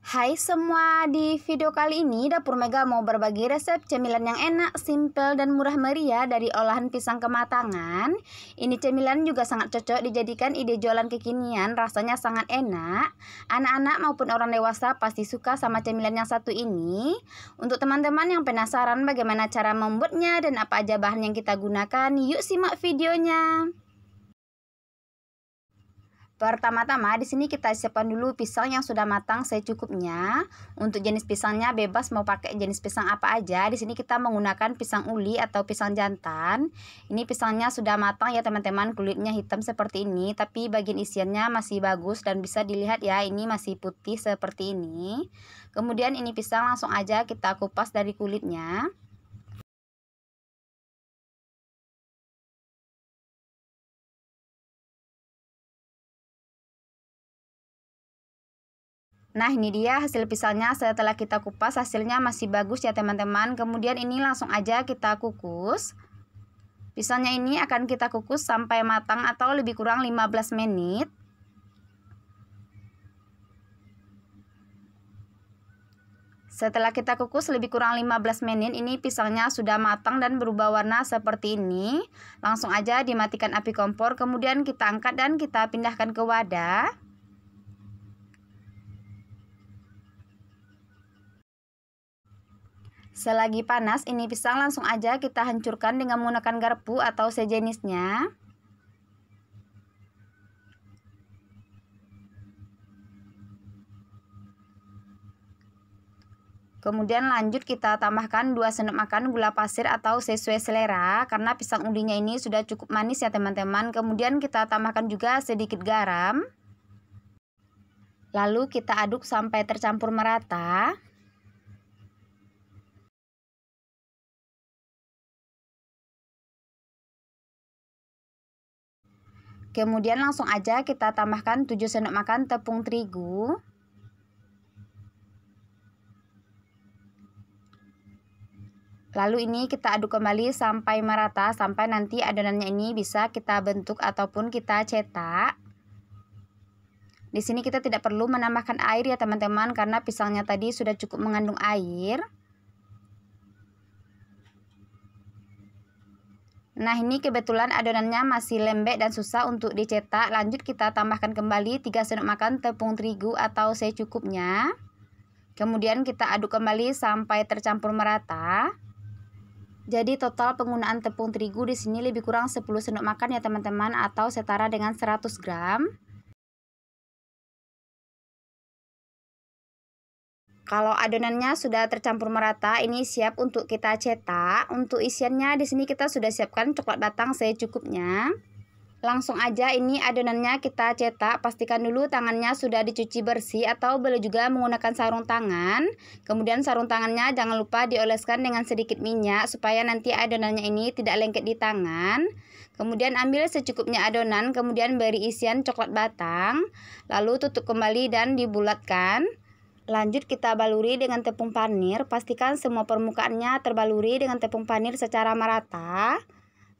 Hai semua, di video kali ini Dapur Mega mau berbagi resep cemilan yang enak, simpel, dan murah meriah dari olahan pisang kematangan. Ini cemilan juga sangat cocok dijadikan ide jualan kekinian, rasanya sangat enak. Anak-anak maupun orang dewasa pasti suka sama cemilan yang satu ini. Untuk teman-teman yang penasaran bagaimana cara membuatnya dan apa aja bahan yang kita gunakan, yuk simak videonya. Pertama-tama di sini kita siapkan dulu pisang yang sudah matang secukupnya. Untuk jenis pisangnya bebas mau pakai jenis pisang apa aja. Di sini kita menggunakan pisang uli atau pisang jantan. Ini pisangnya sudah matang ya teman-teman, kulitnya hitam seperti ini, tapi bagian isiannya masih bagus dan bisa dilihat ya, ini masih putih seperti ini. Kemudian ini pisang langsung aja kita kupas dari kulitnya. Nah, ini dia hasil pisangnya setelah kita kupas, hasilnya masih bagus ya teman-teman. Kemudian ini langsung aja kita kukus. Pisangnya ini akan kita kukus sampai matang atau lebih kurang 15 menit. Setelah kita kukus lebih kurang 15 menit, ini pisangnya sudah matang dan berubah warna seperti ini. Langsung aja dimatikan api kompor, kemudian kita angkat dan kita pindahkan ke wadah. Selagi panas, ini pisang langsung aja kita hancurkan dengan menggunakan garpu atau sejenisnya. Kemudian lanjut kita tambahkan 2 sendok makan gula pasir atau sesuai selera, karena pisang ulinya ini sudah cukup manis ya teman-teman. Kemudian kita tambahkan juga sedikit garam. Lalu kita aduk sampai tercampur merata. Kemudian langsung aja kita tambahkan 7 sendok makan tepung terigu. Lalu ini kita aduk kembali sampai merata, sampai nanti adonannya ini bisa kita bentuk ataupun kita cetak. Di sini kita tidak perlu menambahkan air ya teman-teman, karena pisangnya tadi sudah cukup mengandung air. Nah, ini kebetulan adonannya masih lembek dan susah untuk dicetak. Lanjut kita tambahkan kembali 3 sendok makan tepung terigu atau secukupnya. Kemudian kita aduk kembali sampai tercampur merata. Jadi total penggunaan tepung terigu di sini lebih kurang 10 sendok makan ya teman-teman, atau setara dengan 100 gram. Kalau adonannya sudah tercampur merata, ini siap untuk kita cetak. Untuk isiannya di sini kita sudah siapkan coklat batang secukupnya. Langsung aja ini adonannya kita cetak. Pastikan dulu tangannya sudah dicuci bersih atau boleh juga menggunakan sarung tangan. Kemudian sarung tangannya jangan lupa dioleskan dengan sedikit minyak supaya nanti adonannya ini tidak lengket di tangan. Kemudian ambil secukupnya adonan, kemudian beri isian coklat batang. Lalu tutup kembali dan dibulatkan. Lanjut kita baluri dengan tepung panir. Pastikan semua permukaannya terbaluri dengan tepung panir secara merata.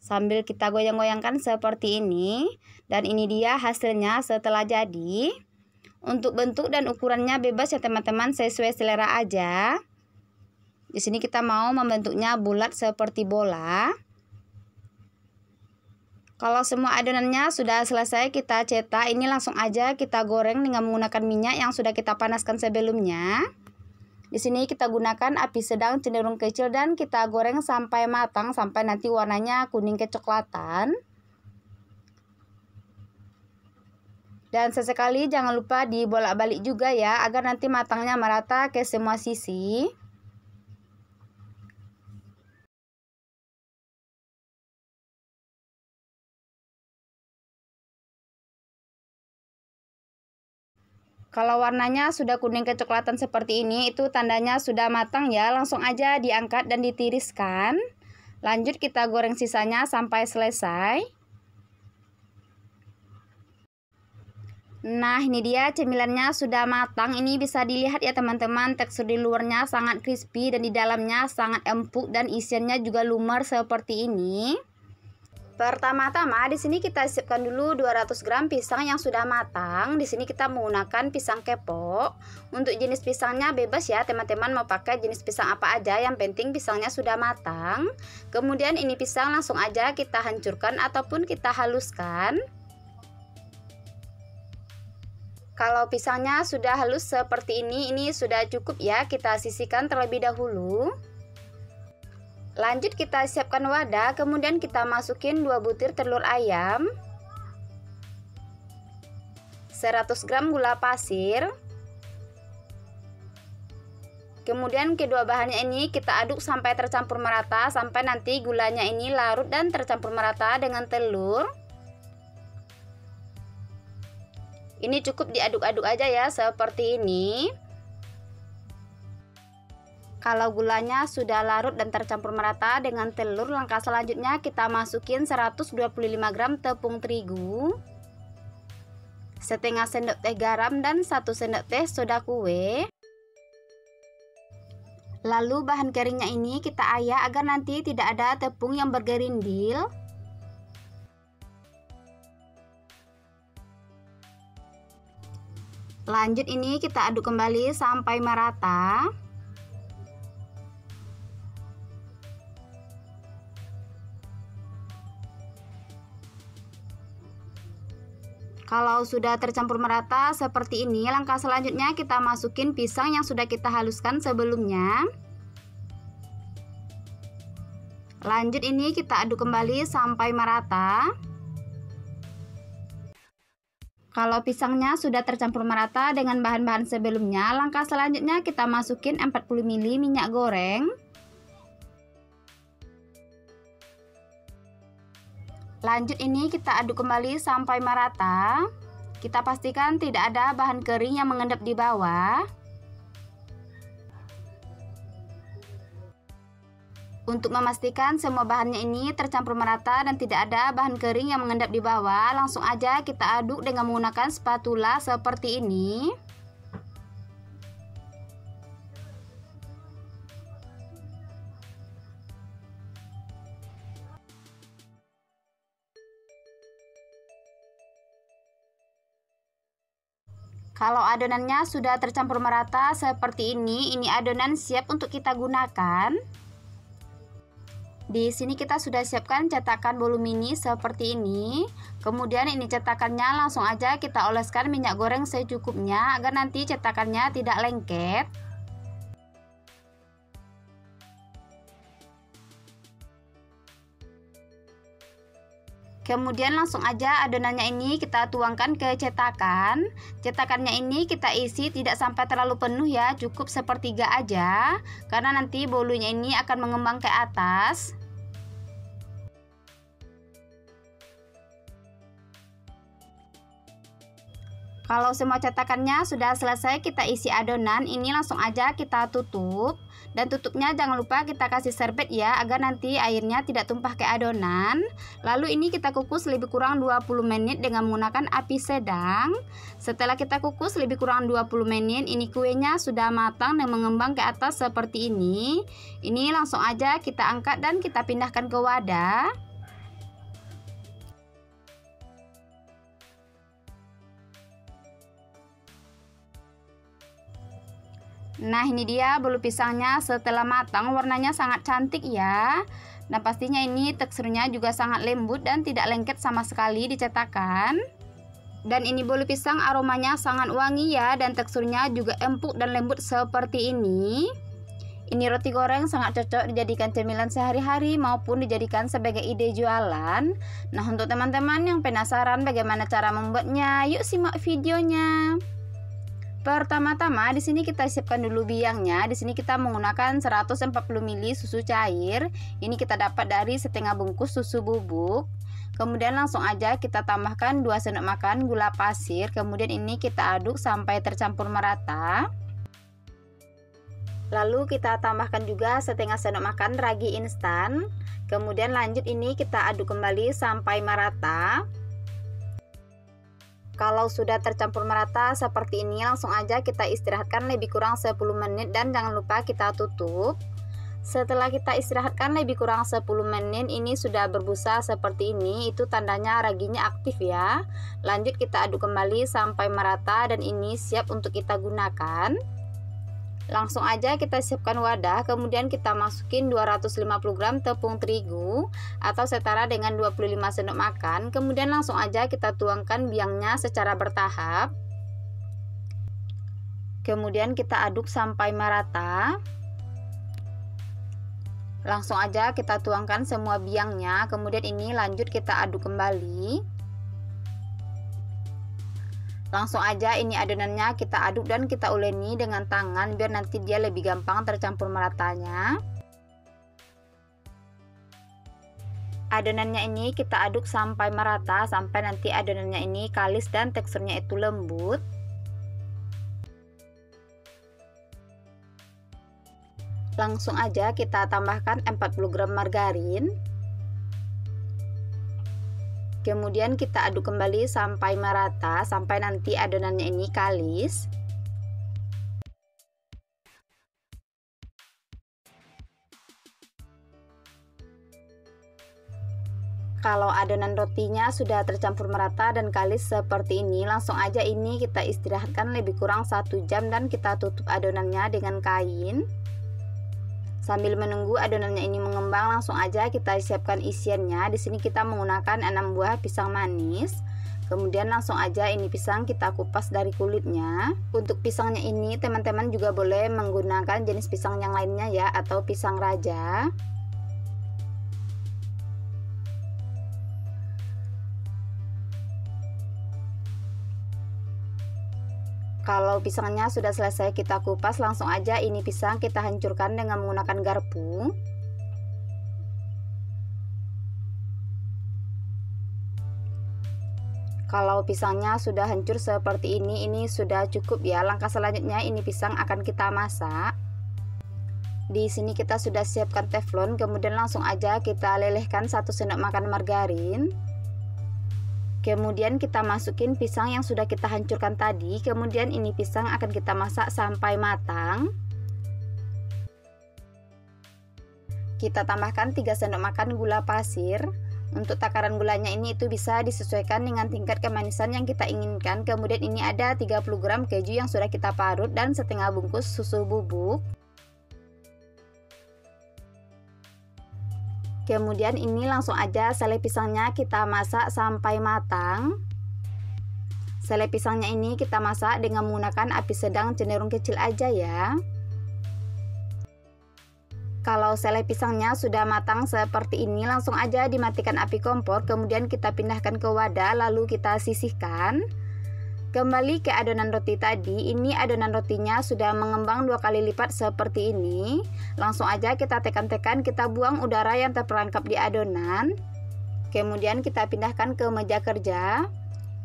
Sambil kita goyang-goyangkan seperti ini. Dan ini dia hasilnya setelah jadi. Untuk bentuk dan ukurannya bebas ya teman-teman, sesuai selera aja. Di sini kita mau membentuknya bulat seperti bola. Kalau semua adonannya sudah selesai kita cetak, ini langsung aja kita goreng dengan menggunakan minyak yang sudah kita panaskan sebelumnya. Di sini kita gunakan api sedang cenderung kecil dan kita goreng sampai matang, sampai nanti warnanya kuning kecoklatan. Dan sesekali jangan lupa dibolak-balik juga ya, agar nanti matangnya merata ke semua sisi. Kalau warnanya sudah kuning kecoklatan seperti ini, itu tandanya sudah matang ya. Langsung aja diangkat dan ditiriskan. Lanjut kita goreng sisanya sampai selesai. Nah, ini dia cemilannya sudah matang. Ini bisa dilihat ya teman-teman, tekstur di luarnya sangat crispy dan di dalamnya sangat empuk dan isiannya juga lumer seperti ini. Pertama-tama di sini kita siapkan dulu 200 gram pisang yang sudah matang. Di sini kita menggunakan pisang kepok. Untuk jenis pisangnya bebas ya, teman-teman mau pakai jenis pisang apa aja, yang penting pisangnya sudah matang. Kemudian ini pisang langsung aja kita hancurkan ataupun kita haluskan. Kalau pisangnya sudah halus seperti ini sudah cukup ya, kita sisihkan terlebih dahulu. Lanjut kita siapkan wadah, kemudian kita masukin 2 butir telur ayam, 100 gram gula pasir. Kemudian kedua bahannya ini kita aduk sampai tercampur merata, sampai nanti gulanya ini larut dan tercampur merata dengan telur. Ini cukup diaduk-aduk aja ya, seperti ini. Kalau gulanya sudah larut dan tercampur merata dengan telur, langkah selanjutnya kita masukin 125 gram tepung terigu, setengah sendok teh garam dan 1 sendok teh soda kue. Lalu bahan keringnya ini kita ayak agar nanti tidak ada tepung yang bergerindil. Lanjut ini kita aduk kembali sampai merata. Kalau sudah tercampur merata seperti ini, langkah selanjutnya kita masukin pisang yang sudah kita haluskan sebelumnya. Lanjut ini kita aduk kembali sampai merata. Kalau pisangnya sudah tercampur merata dengan bahan-bahan sebelumnya, langkah selanjutnya kita masukin 40 ml minyak goreng. Lanjut ini kita aduk kembali sampai merata. Kita pastikan tidak ada bahan kering yang mengendap di bawah. Untuk memastikan semua bahannya ini tercampur merata dan tidak ada bahan kering yang mengendap di bawah, langsung aja kita aduk dengan menggunakan spatula seperti ini. Kalau adonannya sudah tercampur merata seperti ini adonan siap untuk kita gunakan. Di sini kita sudah siapkan cetakan bolu mini seperti ini. Kemudian ini cetakannya langsung aja kita oleskan minyak goreng secukupnya agar nanti cetakannya tidak lengket. Kemudian langsung aja adonannya ini kita tuangkan ke cetakan. Cetakannya ini kita isi tidak sampai terlalu penuh ya, cukup sepertiga aja, karena nanti bolunya ini akan mengembang ke atas. Kalau semua cetakannya sudah selesai kita isi adonan, ini langsung aja kita tutup. Dan tutupnya jangan lupa kita kasih serbet ya, agar nanti airnya tidak tumpah ke adonan. Lalu ini kita kukus lebih kurang 20 menit dengan menggunakan api sedang. Setelah kita kukus lebih kurang 20 menit, ini kuenya sudah matang dan mengembang ke atas seperti ini. Ini langsung aja kita angkat dan kita pindahkan ke wadah. Nah ini dia bolu pisangnya setelah matang, warnanya sangat cantik ya. Nah pastinya ini teksturnya juga sangat lembut dan tidak lengket sama sekali di cetakan. Dan ini bolu pisang aromanya sangat wangi ya, dan teksturnya juga empuk dan lembut seperti ini. Ini roti goreng sangat cocok dijadikan cemilan sehari-hari maupun dijadikan sebagai ide jualan. Nah untuk teman-teman yang penasaran bagaimana cara membuatnya, yuk simak videonya. Pertama-tama di sini kita siapkan dulu biangnya. Di sini kita menggunakan 140 ml susu cair. Ini kita dapat dari setengah bungkus susu bubuk. Kemudian langsung aja kita tambahkan 2 sendok makan gula pasir. Kemudian ini kita aduk sampai tercampur merata. Lalu kita tambahkan juga setengah sendok makan ragi instan. Kemudian lanjut ini kita aduk kembali sampai merata. Kalau sudah tercampur merata seperti ini, langsung aja kita istirahatkan lebih kurang 10 menit dan jangan lupa kita tutup. Setelah kita istirahatkan lebih kurang 10 menit, ini sudah berbusa seperti ini, itu tandanya raginya aktif ya. Lanjut kita aduk kembali sampai merata dan ini siap untuk kita gunakan. Langsung aja kita siapkan wadah, kemudian kita masukin 250 gram tepung terigu atau setara dengan 25 sendok makan. Kemudian langsung aja kita tuangkan biangnya secara bertahap. Kemudian kita aduk sampai merata. Langsung aja kita tuangkan semua biangnya, kemudian ini lanjut kita aduk kembali. Langsung aja ini adonannya kita aduk dan kita uleni dengan tangan biar nanti dia lebih gampang tercampur meratanya. Adonannya ini kita aduk sampai merata, sampai nanti adonannya ini kalis dan teksturnya itu lembut. Langsung aja kita tambahkan 40 gram margarin. Kemudian kita aduk kembali sampai merata, sampai nanti adonannya ini kalis. Kalau adonan rotinya sudah tercampur merata dan kalis seperti ini, langsung aja ini kita istirahatkan lebih kurang 1 jam dan kita tutup adonannya dengan kain. Sambil menunggu adonannya ini mengembang, langsung aja kita siapkan isiannya. Di sini kita menggunakan 6 buah pisang manis. Kemudian langsung aja ini pisang kita kupas dari kulitnya. Untuk pisangnya ini teman-teman juga boleh menggunakan jenis pisang yang lainnya ya, atau pisang raja. Kalau pisangnya sudah selesai kita kupas, langsung aja ini pisang kita hancurkan dengan menggunakan garpu. Kalau pisangnya sudah hancur seperti ini sudah cukup ya. Langkah selanjutnya ini pisang akan kita masak. Di sini kita sudah siapkan teflon, kemudian langsung aja kita lelehkan 1 sendok makan margarin. Kemudian kita masukin pisang yang sudah kita hancurkan tadi. Kemudian ini pisang akan kita masak sampai matang. Kita tambahkan 3 sendok makan gula pasir. Untuk takaran gulanya ini itu bisa disesuaikan dengan tingkat kemanisan yang kita inginkan. Kemudian ini ada 30 gram keju yang sudah kita parut dan setengah bungkus susu bubuk. Kemudian ini langsung aja selai pisangnya kita masak sampai matang. Selai pisangnya ini kita masak dengan menggunakan api sedang cenderung kecil aja ya. Kalau selai pisangnya sudah matang seperti ini, langsung aja dimatikan api kompor. Kemudian kita pindahkan ke wadah, lalu kita sisihkan. Kembali ke adonan roti tadi, ini adonan rotinya sudah mengembang 2 kali lipat seperti ini. Langsung aja kita tekan-tekan, kita buang udara yang terperangkap di adonan. Kemudian kita pindahkan ke meja kerja.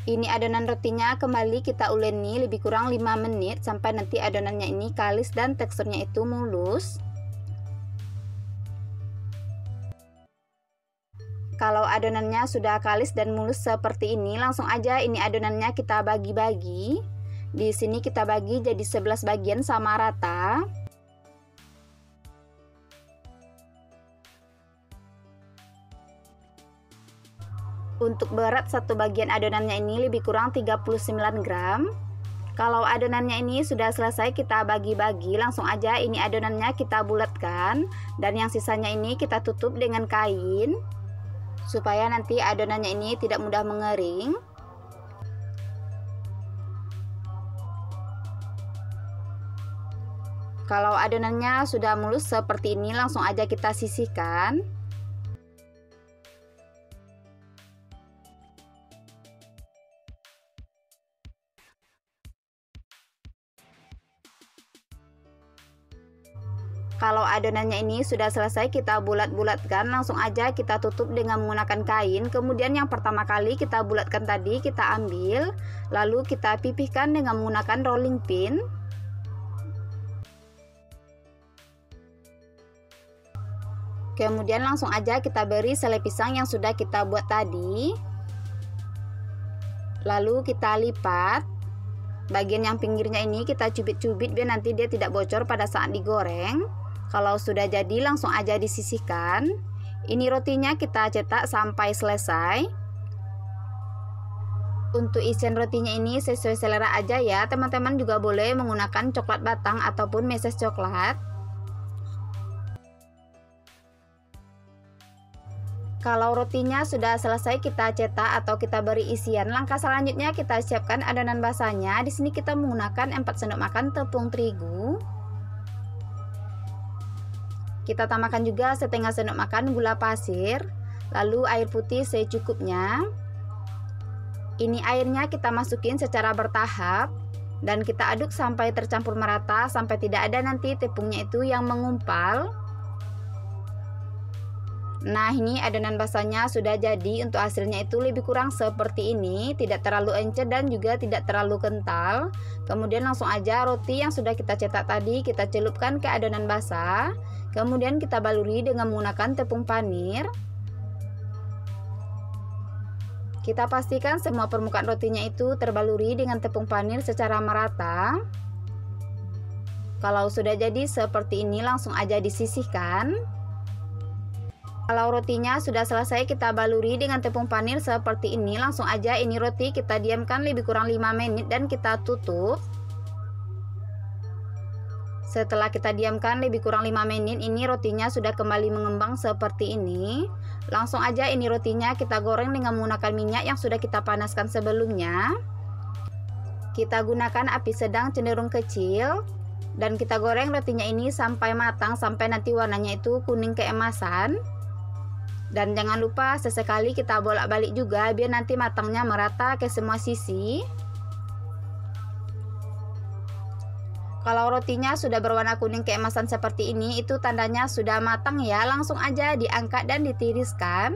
Ini adonan rotinya kembali kita uleni lebih kurang 5 menit sampai nanti adonannya ini kalis dan teksturnya itu mulus. Kalau adonannya sudah kalis dan mulus seperti ini, langsung aja ini adonannya kita bagi-bagi. Di sini kita bagi jadi 11 bagian sama rata. Untuk berat satu bagian adonannya ini lebih kurang 39 gram. Kalau adonannya ini sudah selesai kita bagi-bagi, langsung aja ini adonannya kita bulatkan. Dan yang sisanya ini kita tutup dengan kain, supaya nanti adonannya ini tidak mudah mengering. Kalau adonannya sudah mulus seperti ini, langsung aja kita sisihkan. Kalau adonannya ini sudah selesai kita bulat-bulatkan, langsung aja kita tutup dengan menggunakan kain. Kemudian yang pertama kali kita bulatkan tadi kita ambil, lalu kita pipihkan dengan menggunakan rolling pin. Kemudian langsung aja kita beri selai pisang yang sudah kita buat tadi. Lalu kita lipat. Bagian yang pinggirnya ini kita cubit-cubit biar nanti dia tidak bocor pada saat digoreng. Kalau sudah jadi langsung aja disisihkan. Ini rotinya kita cetak sampai selesai. Untuk isian rotinya ini sesuai selera aja ya. Teman-teman juga boleh menggunakan coklat batang ataupun meses coklat. Kalau rotinya sudah selesai kita cetak atau kita beri isian, langkah selanjutnya kita siapkan adonan basahnya. Di sini kita menggunakan 4 sendok makan tepung terigu. Kita tambahkan juga setengah sendok makan gula pasir, lalu air putih secukupnya. Ini airnya kita masukin secara bertahap dan kita aduk sampai tercampur merata, sampai tidak ada nanti tepungnya itu yang mengumpal. Nah, ini adonan basahnya sudah jadi. Untuk hasilnya itu lebih kurang seperti ini, tidak terlalu encer dan juga tidak terlalu kental. Kemudian langsung aja roti yang sudah kita cetak tadi kita celupkan ke adonan basah. Kemudian kita baluri dengan menggunakan tepung panir. Kita pastikan semua permukaan rotinya itu terbaluri dengan tepung panir secara merata. Kalau sudah jadi seperti ini langsung aja disisihkan. Kalau rotinya sudah selesai kita baluri dengan tepung panir seperti ini, langsung aja ini roti kita diamkan lebih kurang 5 menit dan kita tutup. Setelah kita diamkan lebih kurang 5 menit, ini rotinya sudah kembali mengembang seperti ini. Langsung aja ini rotinya kita goreng dengan menggunakan minyak yang sudah kita panaskan sebelumnya. Kita gunakan api sedang cenderung kecil dan kita goreng rotinya ini sampai matang, sampai nanti warnanya itu kuning keemasan. Dan jangan lupa sesekali kita bolak-balik juga biar nanti matangnya merata ke semua sisi. Kalau rotinya sudah berwarna kuning keemasan seperti ini, itu tandanya sudah matang ya. Langsung aja diangkat dan ditiriskan.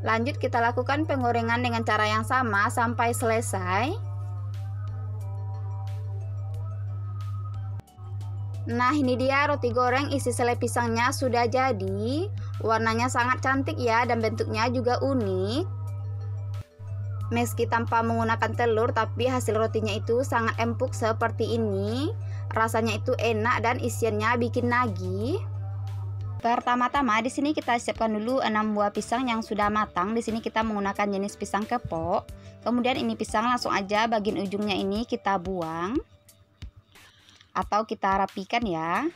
Lanjut kita lakukan penggorengan dengan cara yang sama sampai selesai. Nah, ini dia roti goreng isi selai pisangnya sudah jadi. Warnanya sangat cantik ya dan bentuknya juga unik. Meski tanpa menggunakan telur, tapi hasil rotinya itu sangat empuk seperti ini. Rasanya itu enak dan isiannya bikin nagih. Pertama-tama di sini kita siapkan dulu 6 buah pisang yang sudah matang. Di sini kita menggunakan jenis pisang kepok. Kemudian ini pisang langsung aja bagian ujungnya ini kita buang atau kita rapikan ya.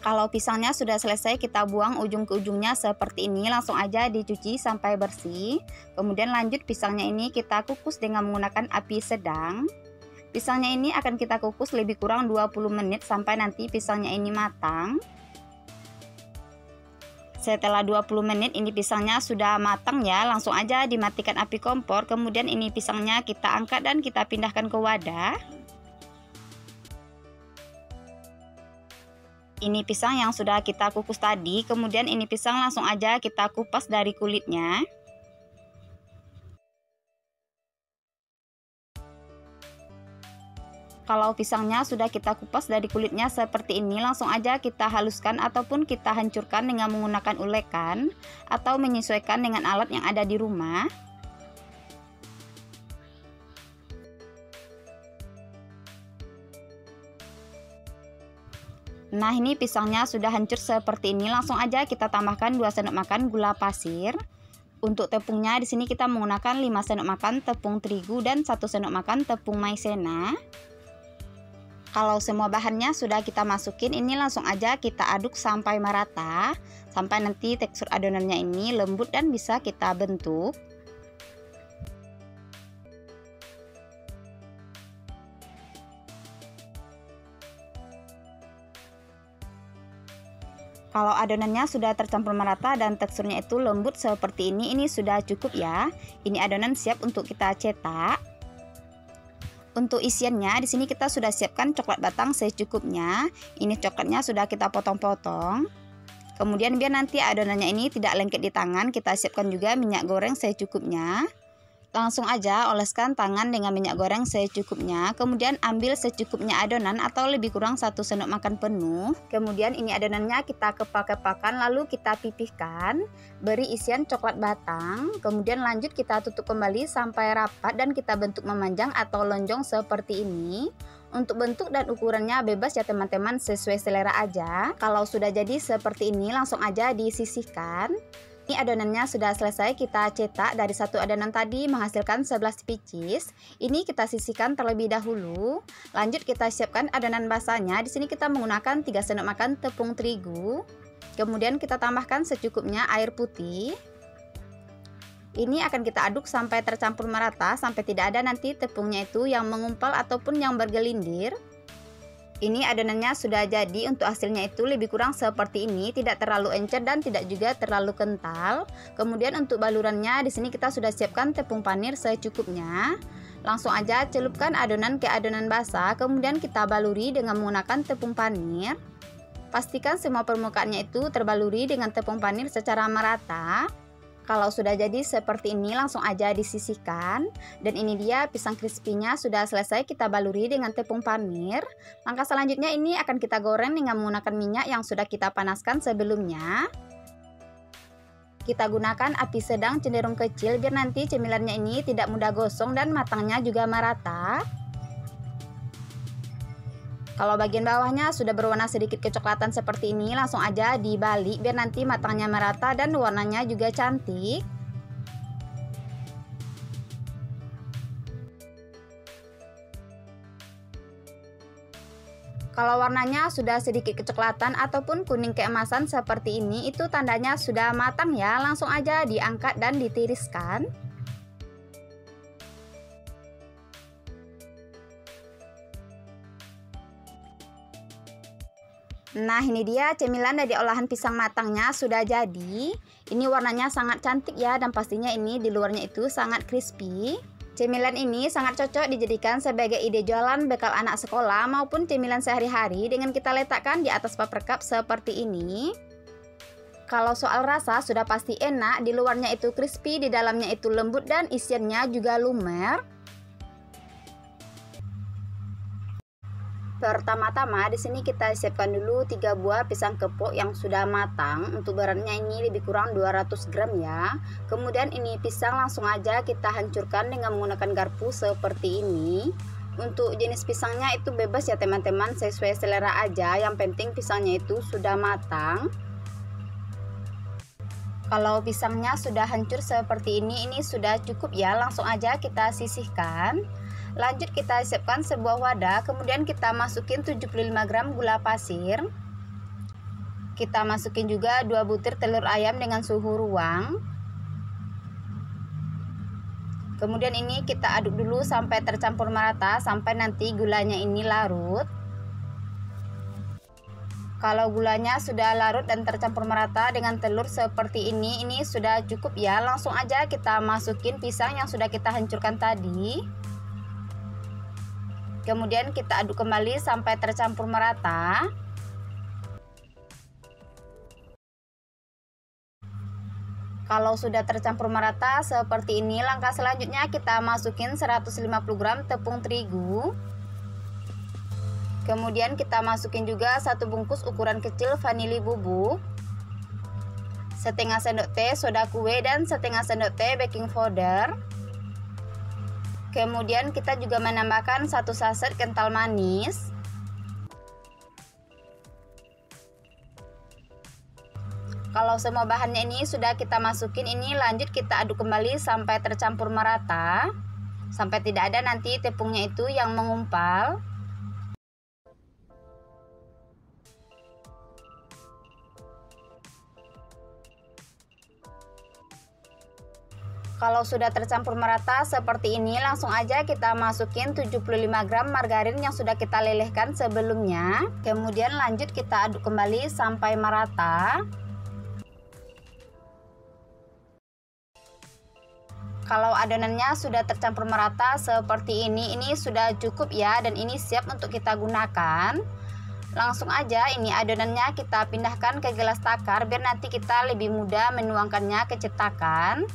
Kalau pisangnya sudah selesai kita buang ujung ke ujungnya seperti ini, langsung aja dicuci sampai bersih. Kemudian lanjut pisangnya ini kita kukus dengan menggunakan api sedang. Pisangnya ini akan kita kukus lebih kurang 20 menit sampai nanti pisangnya ini matang. Setelah 20 menit ini pisangnya sudah matang ya, langsung aja dimatikan api kompor. Kemudian ini pisangnya kita angkat dan kita pindahkan ke wadah. Ini pisang yang sudah kita kukus tadi, kemudian ini pisang langsung aja kita kupas dari kulitnya. Kalau pisangnya sudah kita kupas dari kulitnya seperti ini, langsung aja kita haluskan ataupun kita hancurkan dengan menggunakan ulekan atau menyesuaikan dengan alat yang ada di rumah. Nah, ini pisangnya sudah hancur seperti ini. Langsung aja kita tambahkan 2 sendok makan gula pasir. Untuk tepungnya di sini kita menggunakan 5 sendok makan tepung terigu dan 1 sendok makan tepung maizena. Kalau semua bahannya sudah kita masukin, ini langsung aja kita aduk sampai merata, sampai nanti tekstur adonannya ini lembut dan bisa kita bentuk. Kalau adonannya sudah tercampur merata dan teksturnya itu lembut seperti ini sudah cukup ya. Ini adonan siap untuk kita cetak. Untuk isiannya di sini kita sudah siapkan coklat batang secukupnya. Ini coklatnya sudah kita potong-potong. Kemudian biar nanti adonannya ini tidak lengket di tangan, kita siapkan juga minyak goreng secukupnya. Langsung aja oleskan tangan dengan minyak goreng secukupnya. Kemudian ambil secukupnya adonan atau lebih kurang 1 sendok makan penuh. Kemudian ini adonannya kita kepal-kepalkan lalu kita pipihkan. Beri isian coklat batang. Kemudian lanjut kita tutup kembali sampai rapat dan kita bentuk memanjang atau lonjong seperti ini. Untuk bentuk dan ukurannya bebas ya teman-teman, sesuai selera aja. Kalau sudah jadi seperti ini langsung aja disisihkan. Ini adonannya sudah selesai kita cetak. Dari satu adonan tadi menghasilkan 11 pieces. Ini kita sisihkan terlebih dahulu. Lanjut kita siapkan adonan basahnya. Di sini kita menggunakan 3 sendok makan tepung terigu. Kemudian kita tambahkan secukupnya air putih. Ini akan kita aduk sampai tercampur merata, sampai tidak ada nanti tepungnya itu yang mengumpal ataupun yang bergelindir. Ini adonannya sudah jadi. Untuk hasilnya itu lebih kurang seperti ini, tidak terlalu encer dan tidak juga terlalu kental. Kemudian untuk balurannya di sini kita sudah siapkan tepung panir secukupnya. Langsung aja celupkan adonan ke adonan basah, kemudian kita baluri dengan menggunakan tepung panir. Pastikan semua permukaannya itu terbaluri dengan tepung panir secara merata. Kalau sudah jadi seperti ini langsung aja disisihkan. Dan ini dia pisang crispy-nya sudah selesai kita baluri dengan tepung panir. Langkah selanjutnya ini akan kita goreng dengan menggunakan minyak yang sudah kita panaskan sebelumnya. Kita gunakan api sedang cenderung kecil biar nanti cemilannya ini tidak mudah gosong dan matangnya juga merata. Kalau bagian bawahnya sudah berwarna sedikit kecoklatan seperti ini, langsung aja dibalik biar nanti matangnya merata dan warnanya juga cantik. Kalau warnanya sudah sedikit kecoklatan ataupun kuning keemasan seperti ini, itu tandanya sudah matang ya. Langsung aja diangkat dan ditiriskan. Nah ini dia cemilan dari olahan pisang matangnya sudah jadi. Ini warnanya sangat cantik ya, dan pastinya ini di luarnya itu sangat crispy. Cemilan ini sangat cocok dijadikan sebagai ide jualan bekal anak sekolah maupun cemilan sehari-hari dengan kita letakkan di atas paper cup seperti ini. Kalau soal rasa sudah pasti enak, di luarnya itu crispy, di dalamnya itu lembut dan isiannya juga lumer. Pertama-tama di sini kita siapkan dulu 3 buah pisang kepok yang sudah matang. Untuk beratnya ini lebih kurang 200 gram ya. Kemudian ini pisang langsung aja kita hancurkan dengan menggunakan garpu seperti ini. Untuk jenis pisangnya itu bebas ya teman-teman, sesuai selera aja. Yang penting pisangnya itu sudah matang. Kalau pisangnya sudah hancur seperti ini sudah cukup ya. Langsung aja kita sisihkan. Lanjut kita siapkan sebuah wadah, kemudian kita masukin 75 gram gula pasir. Kita masukin juga 2 butir telur ayam dengan suhu ruang. Kemudian ini kita aduk dulu sampai tercampur merata, sampai nanti gulanya ini larut. Kalau gulanya sudah larut dan tercampur merata dengan telur seperti ini sudah cukup ya. Langsung aja kita masukin pisang yang sudah kita hancurkan tadi. Kemudian kita aduk kembali sampai tercampur merata. Kalau sudah tercampur merata seperti ini, langkah selanjutnya kita masukin 150 gram tepung terigu. Kemudian kita masukin juga 1 bungkus ukuran kecil vanili bubuk, setengah sendok teh soda kue dan setengah sendok teh baking powder. Kemudian kita juga menambahkan 1 saset kental manis. Kalau semua bahannya ini sudah kita masukin, ini lanjut kita aduk kembali sampai tercampur merata. Sampai tidak ada nanti tepungnya itu yang mengumpal. Kalau sudah tercampur merata seperti ini, langsung aja kita masukin 75 gram margarin yang sudah kita lelehkan sebelumnya. Kemudian lanjut kita aduk kembali sampai merata. Kalau adonannya sudah tercampur merata seperti ini sudah cukup ya, dan ini siap untuk kita gunakan. Langsung aja ini adonannya kita pindahkan ke gelas takar biar nanti kita lebih mudah menuangkannya ke cetakan.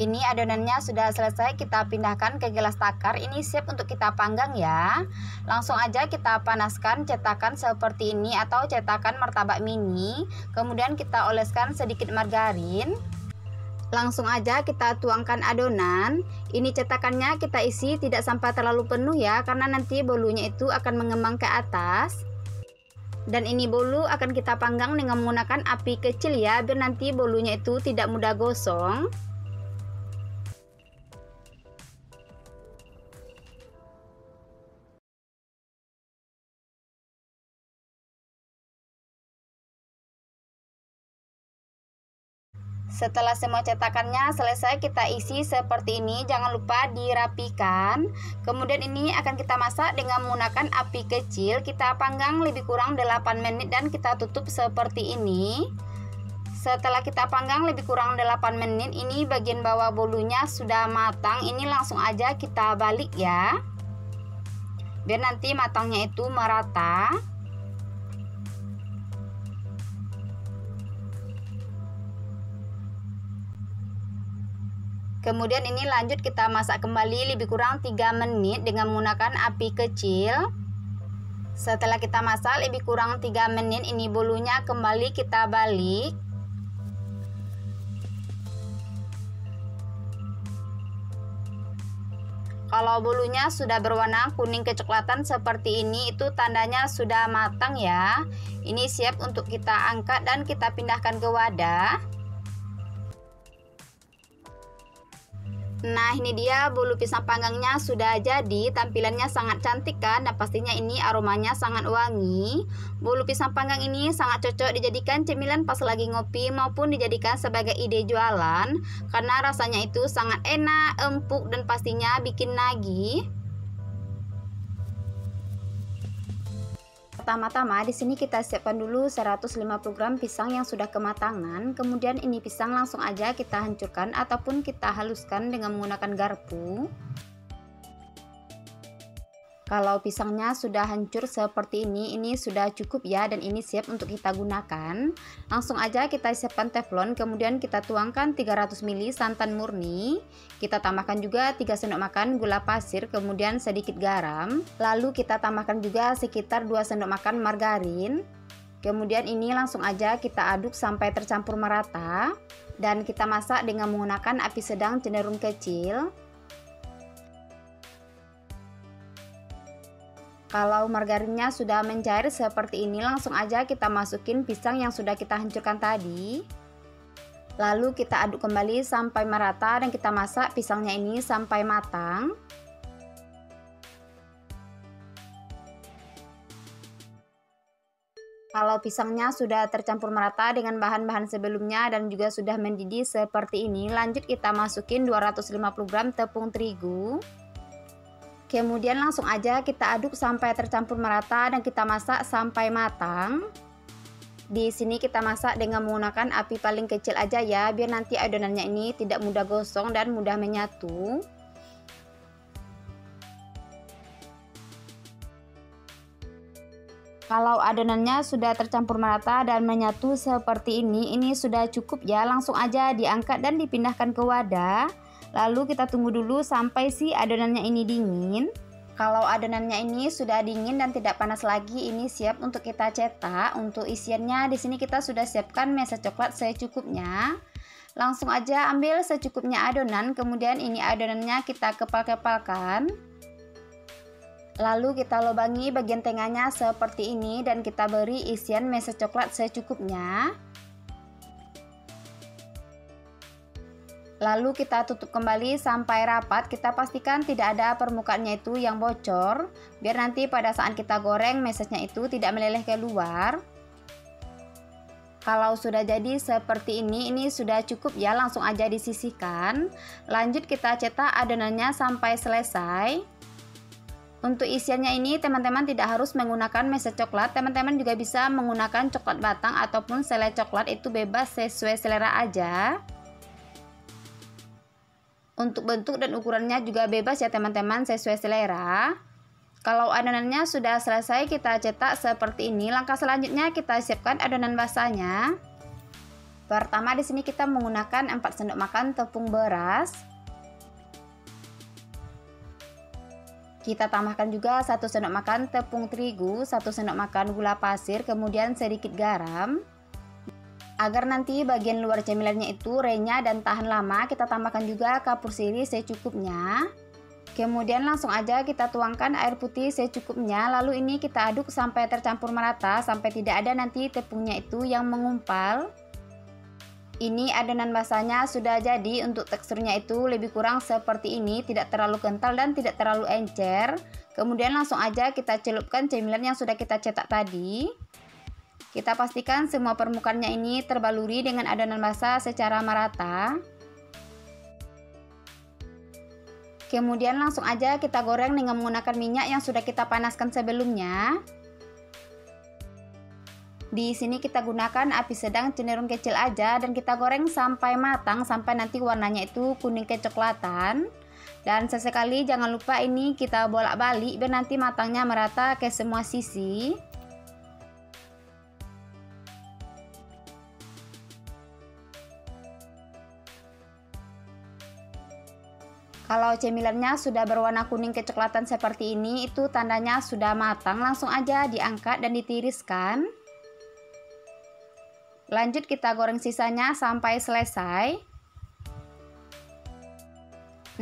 Ini adonannya sudah selesai, kita pindahkan ke gelas takar. Ini siap untuk kita panggang ya. Langsung aja kita panaskan cetakan seperti ini atau cetakan martabak mini. Kemudian kita oleskan sedikit margarin. Langsung aja kita tuangkan adonan. Ini cetakannya kita isi tidak sampai terlalu penuh ya, karena nanti bolunya itu akan mengembang ke atas. Dan ini bolu akan kita panggang dengan menggunakan api kecil ya, biar nanti bolunya itu tidak mudah gosong. Setelah semua cetakannya selesai, kita isi seperti ini. Jangan lupa dirapikan. Kemudian ini akan kita masak dengan menggunakan api kecil. Kita panggang lebih kurang 8 menit dan kita tutup seperti ini. Setelah kita panggang lebih kurang 8 menit, ini bagian bawah bolunya sudah matang. Ini langsung aja kita balik ya, biar nanti matangnya itu merata. Kemudian ini lanjut kita masak kembali lebih kurang 3 menit dengan menggunakan api kecil. Setelah kita masak lebih kurang 3 menit, ini bolunya kembali kita balik. Kalau bolunya sudah berwarna kuning kecoklatan seperti ini, itu tandanya sudah matang ya. Ini siap untuk kita angkat dan kita pindahkan ke wadah. Nah, ini dia bolu pisang panggangnya sudah jadi. Tampilannya sangat cantik kan, dan pastinya ini aromanya sangat wangi. Bolu pisang panggang ini sangat cocok dijadikan cemilan pas lagi ngopi maupun dijadikan sebagai ide jualan, karena rasanya itu sangat enak, empuk, dan pastinya bikin nagih. Pertama-tama di sini kita siapkan dulu 150 gram pisang yang sudah kematangan. Kemudian ini pisang langsung aja kita hancurkan ataupun kita haluskan dengan menggunakan garpu. Kalau pisangnya sudah hancur seperti ini sudah cukup ya, dan ini siap untuk kita gunakan. Langsung aja kita siapkan teflon, kemudian kita tuangkan 300 ml santan murni. Kita tambahkan juga 3 sendok makan gula pasir, kemudian sedikit garam. Lalu kita tambahkan juga sekitar 2 sendok makan margarin. Kemudian ini langsung aja kita aduk sampai tercampur merata. Dan kita masak dengan menggunakan api sedang cenderung kecil. Kalau margarinnya sudah mencair seperti ini, langsung aja kita masukin pisang yang sudah kita hancurkan tadi. Lalu kita aduk kembali sampai merata dan kita masak pisangnya ini sampai matang. Kalau pisangnya sudah tercampur merata dengan bahan-bahan sebelumnya dan juga sudah mendidih seperti ini, lanjut kita masukin 250 gram tepung terigu. Kemudian langsung aja kita aduk sampai tercampur merata dan kita masak sampai matang. Di sini kita masak dengan menggunakan api paling kecil aja ya, biar nanti adonannya ini tidak mudah gosong dan mudah menyatu. Kalau adonannya sudah tercampur merata dan menyatu seperti ini sudah cukup ya. Langsung aja diangkat dan dipindahkan ke wadah. Lalu kita tunggu dulu sampai si adonannya ini dingin. Kalau adonannya ini sudah dingin dan tidak panas lagi, ini siap untuk kita cetak. Untuk isiannya di sini kita sudah siapkan mesa coklat secukupnya. Langsung aja ambil secukupnya adonan, kemudian ini adonannya kita kepal-kepalkan. Lalu kita lubangi bagian tengahnya seperti ini dan kita beri isian mesa coklat secukupnya. Lalu kita tutup kembali sampai rapat. Kita pastikan tidak ada permukaannya itu yang bocor, biar nanti pada saat kita goreng mesesnya itu tidak meleleh keluar. Kalau sudah jadi seperti ini sudah cukup ya, langsung aja disisihkan. Lanjut kita cetak adonannya sampai selesai. Untuk isiannya ini teman-teman tidak harus menggunakan mesa coklat, teman-teman juga bisa menggunakan coklat batang ataupun selai coklat, itu bebas sesuai selera aja. Untuk bentuk dan ukurannya juga bebas ya teman-teman, sesuai selera. Kalau adonannya sudah selesai kita cetak seperti ini. Langkah selanjutnya kita siapkan adonan basahnya. Pertama di sini kita menggunakan 4 sendok makan tepung beras. Kita tambahkan juga 1 sendok makan tepung terigu, 1 sendok makan gula pasir, kemudian sedikit garam. Agar nanti bagian luar cemilannya itu renyah dan tahan lama, kita tambahkan juga kapur sirih secukupnya. Kemudian langsung aja kita tuangkan air putih secukupnya, lalu ini kita aduk sampai tercampur merata, sampai tidak ada nanti tepungnya itu yang mengumpal. Ini adonan basahnya sudah jadi. Untuk teksturnya itu lebih kurang seperti ini, tidak terlalu kental dan tidak terlalu encer. Kemudian langsung aja kita celupkan cemilan yang sudah kita cetak tadi. Kita pastikan semua permukaannya ini terbaluri dengan adonan basah secara merata. Kemudian langsung aja kita goreng dengan menggunakan minyak yang sudah kita panaskan sebelumnya. Di sini kita gunakan api sedang cenderung kecil aja dan kita goreng sampai matang, sampai nanti warnanya itu kuning kecoklatan. Dan sesekali jangan lupa ini kita bolak-balik biar nanti matangnya merata ke semua sisi. Kalau cemilannya sudah berwarna kuning kecoklatan seperti ini, itu tandanya sudah matang. Langsung aja diangkat dan ditiriskan. Lanjut kita goreng sisanya sampai selesai.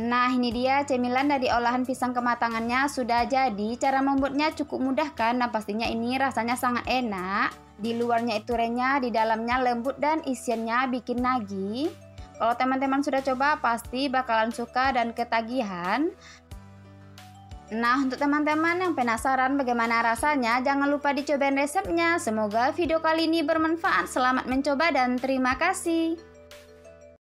Nah, ini dia cemilan dari olahan pisang kematangannya sudah jadi. Cara membuatnya cukup mudah kan, dan pastinya ini rasanya sangat enak. Di luarnya itu renyah, di dalamnya lembut dan isiannya bikin nagih. Kalau teman-teman sudah coba pasti bakalan suka dan ketagihan. Nah, untuk teman-teman yang penasaran bagaimana rasanya, jangan lupa dicobain resepnya. Semoga video kali ini bermanfaat. Selamat mencoba dan terima kasih.